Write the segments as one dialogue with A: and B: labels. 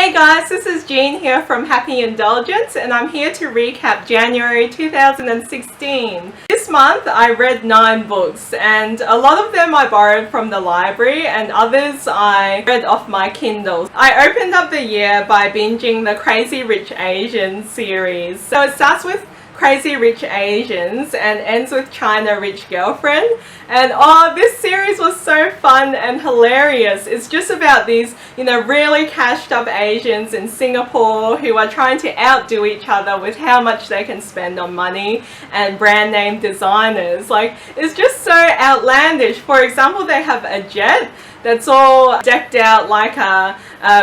A: Hey guys, this is Jean here from Happy Indulgence, and I'm here to recap January 2016. This month I read 9 books, and a lot of them I borrowed from the library and others I read off my Kindle. I opened up the year by binging the Crazy Rich Asians series. So it starts with Crazy Rich Asians and ends with China Rich Girlfriend, and oh, this series was so fun and hilarious. It's just about these, really cashed up Asians in Singapore who are trying to outdo each other with how much they can spend on money and brand name designers. Like, it's just so outlandish. For example, they have a jet that's all decked out like a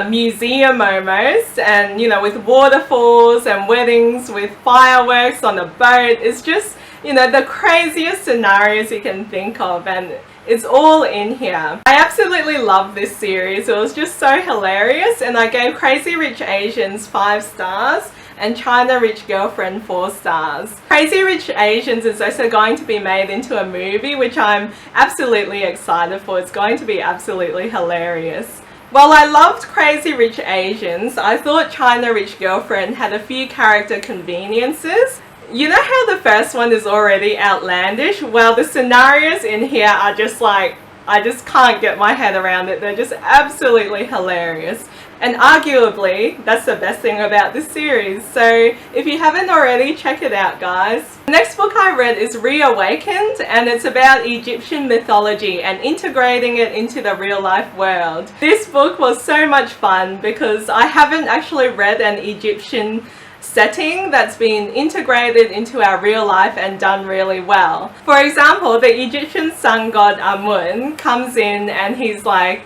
A: museum almost, and with waterfalls and weddings with fireworks on a boat. It's just the craziest scenarios you can think of, and it's all in here. I absolutely love this series. It was just so hilarious, and I gave Crazy Rich Asians 5 stars and China Rich Girlfriend 4 stars. Crazy Rich Asians is also going to be made into a movie, which I'm absolutely excited for. It's going to be absolutely hilarious. While I loved Crazy Rich Asians, I thought China Rich Girlfriend had a few character conveniences. You know how the first one is already outlandish? Well, the scenarios in here are just like, I just can't get my head around it. They're just absolutely hilarious. And arguably, that's the best thing about this series. So if you haven't already, check it out, guys. The next book I read is Reawakened, and it's about Egyptian mythology and integrating it into the real life world. This book was so much fun because I haven't actually read an Egyptian setting that's been integrated into our real life and done really well. For example, the Egyptian sun god Amun comes in and he's like,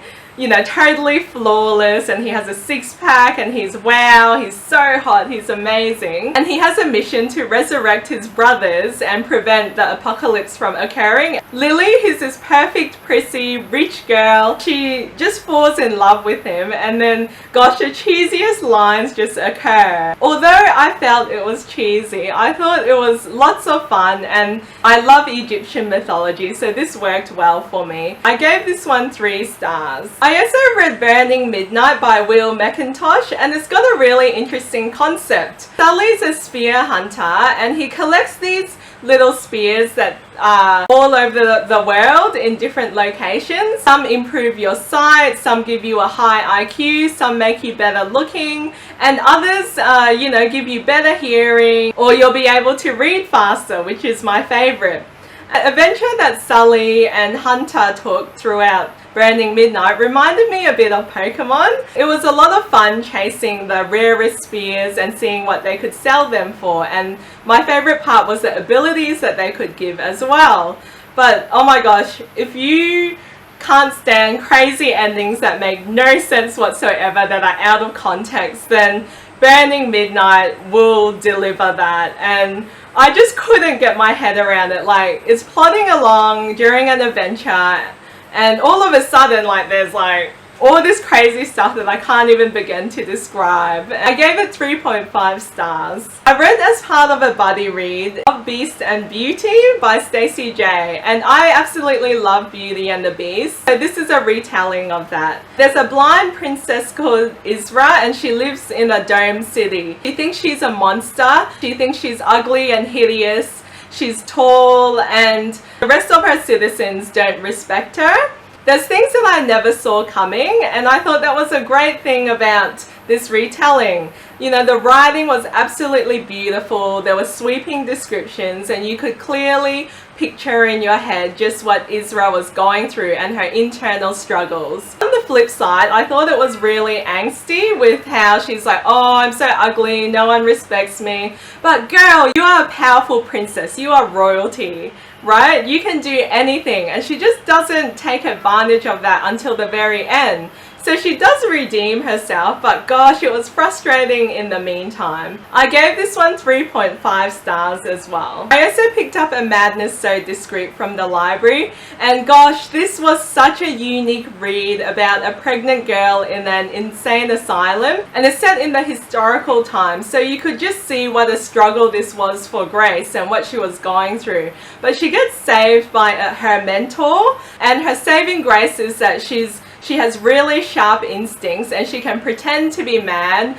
A: totally flawless, and he has a 6-pack, and he's so hot, he's amazing. And he has a mission to resurrect his brothers and prevent the apocalypse from occurring. Lily, who's this perfect, prissy, rich girl, she just falls in love with him, and then, gosh, the cheesiest lines just occur. Although I felt it was cheesy, I thought it was lots of fun, and I love Egyptian mythology, so this worked well for me. I gave this one 3 stars. I also read Burning Midnight by Mcintosh, and it's got a really interesting concept. Sully's a spear hunter, and he collects these little spears that are all over the world in different locations. Some improve your sight, some give you a high IQ, some make you better looking, and others, give you better hearing, or you'll be able to read faster, which is my favorite. An adventure that Sully and Hunter took throughout Burning Midnight reminded me a bit of Pokemon. It was a lot of fun chasing the rarest spears and seeing what they could sell them for, and my favorite part was the abilities that they could give as well. But oh my gosh, if you can't stand crazy endings that make no sense whatsoever, that are out of context, then Burning Midnight will deliver that. And I just couldn't get my head around it. Like, it's plodding along during an adventure, and all of a sudden, there's all this crazy stuff that I can't even begin to describe. I gave it 3.5 stars. I read as part of a buddy read of Beast and Beauty by Stacey J, and I absolutely love Beauty and the Beast, so this is a retelling of that. There's a blind princess called Isra, and she lives in a domed city. She thinks she's a monster, she thinks she's ugly and hideous, she's tall, and the rest of her citizens don't respect her. There's things that I never saw coming, and I thought that was a great thing about this retelling. The writing was absolutely beautiful, there were sweeping descriptions, and you could clearly picture in your head just what Isra was going through and her internal struggles. On the flip side, I thought it was really angsty with how she's like, oh, I'm so ugly, no one respects me. But girl, you are a powerful princess, you are royalty, right? You can do anything, and she just doesn't take advantage of that until the very end. So she does redeem herself, but gosh, it was frustrating in the meantime. I gave this one 3.5 stars as well. I also picked up A Madness So Discreet from the library, and gosh, this was such a unique read about a pregnant girl in an insane asylum, and it's set in the historical times, so you could just see what a struggle this was for Grace and what she was going through. But she gets saved by her mentor, and her saving grace is that she's She has really sharp instincts and she can pretend to be mad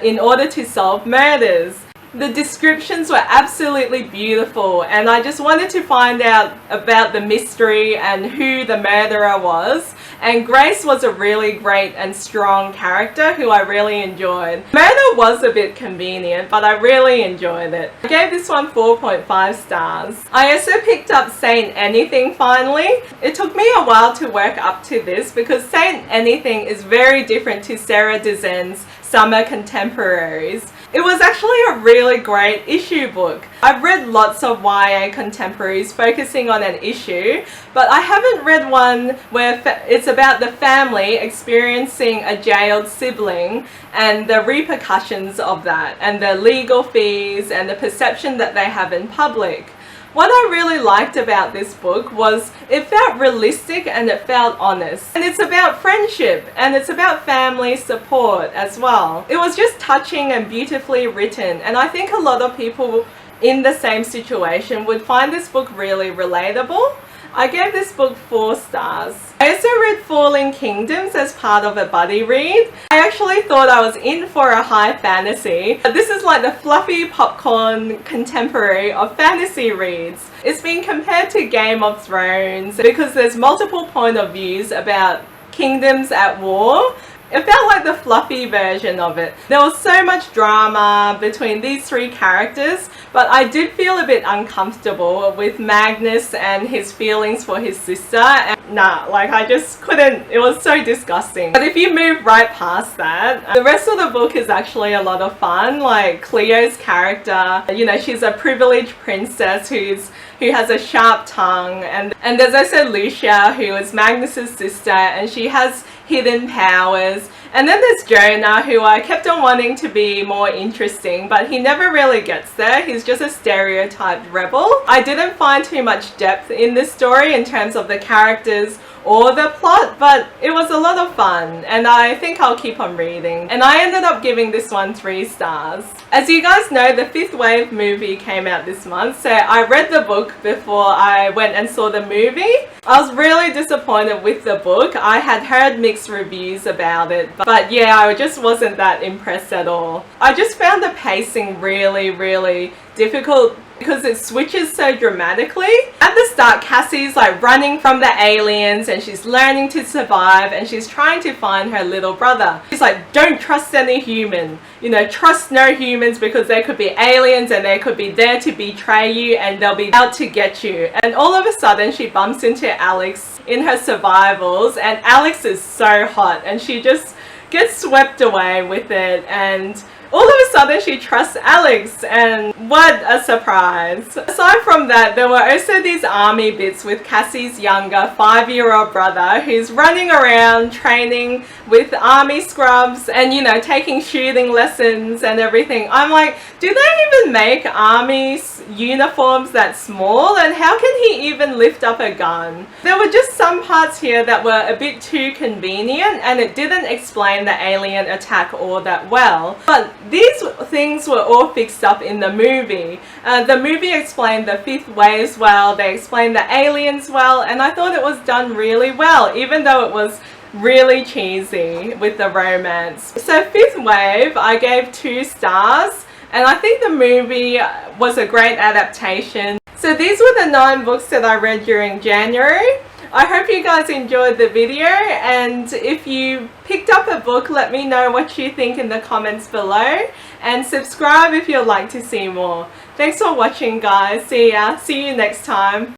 A: in order to solve murders. The descriptions were absolutely beautiful, and I just wanted to find out about the mystery and who the murderer was. And Grace was a really great and strong character who I really enjoyed. Murder was a bit convenient, but I really enjoyed it. I gave this one 4.5 stars. I also picked up Saint Anything finally. It took me a while to work up to this because Saint Anything is very different to Sarah Dessen's Summer Contemporaries. It was actually a really great issue book. I've read lots of YA contemporaries focusing on an issue, but I haven't read one where it's about the family experiencing a jailed sibling and the repercussions of that, and the legal fees and the perception that they have in public. What I really liked about this book was it felt realistic and it felt honest. And it's about friendship and it's about family support as well. It was just touching and beautifully written, and I think a lot of people in the same situation would find this book really relatable. I gave this book 4 stars. I also read Falling Kingdoms as part of a buddy read. I actually thought I was in for a high fantasy. This is like the fluffy popcorn contemporary of fantasy reads. It's been compared to Game of Thrones because there's multiple point of views about kingdoms at war. It felt like the fluffy version of it. There was so much drama between these 3 characters, but I did feel a bit uncomfortable with Magnus and his feelings for his sister. And I just couldn't, it was so disgusting. But if you move right past that, the rest of the book is actually a lot of fun. Like Cleo's character, you know, she's a privileged princess who has a sharp tongue, and there's also Lucia, who is Magnus's sister, and she has hidden powers. And then there's Jonah, who I kept on wanting to be more interesting, but he never really gets there. He's just a stereotyped rebel. I didn't find too much depth in this story in terms of the characters or the plot, but it was a lot of fun and I think I'll keep on reading. And I ended up giving this one 3 stars. As you guys know, the 5th Wave movie came out this month, so I read the book before I went and saw the movie. I was really disappointed with the book. I had heard mixed reviews about it, but yeah, I just wasn't that impressed at all. I just found the pacing really difficult because it switches so dramatically. At the start, Cassie's like running from the aliens and she's learning to survive and she's trying to find her little brother. She's like, don't trust any human. You know, trust no humans because they could be aliens and they could be there to betray you and they'll be out to get you. And all of a sudden she bumps into Alex in her survivals, and Alex is so hot and she just gets swept away with it, and all of a sudden she trusts Alex, and what a surprise. Aside from that, there were also these army bits with Cassie's younger 5-year-old brother who's running around training with army scrubs and, you know, taking shooting lessons and everything. I'm like, do they even make army uniforms that small, and how can he even lift up a gun? There were just some parts here that were a bit too convenient and it didn't explain the alien attack all that well. But these things were all fixed up in the movie. The movie explained the 5th Wave well, they explained the aliens well, and I thought it was done really well, even though it was really cheesy with the romance. So 5th Wave, I gave 2 stars, and I think the movie was a great adaptation. So these were the 9 books that I read during January. I hope you guys enjoyed the video, and if you picked up a book, let me know what you think in the comments below, and subscribe if you'd like to see more. Thanks for watching, guys. See ya. See you next time.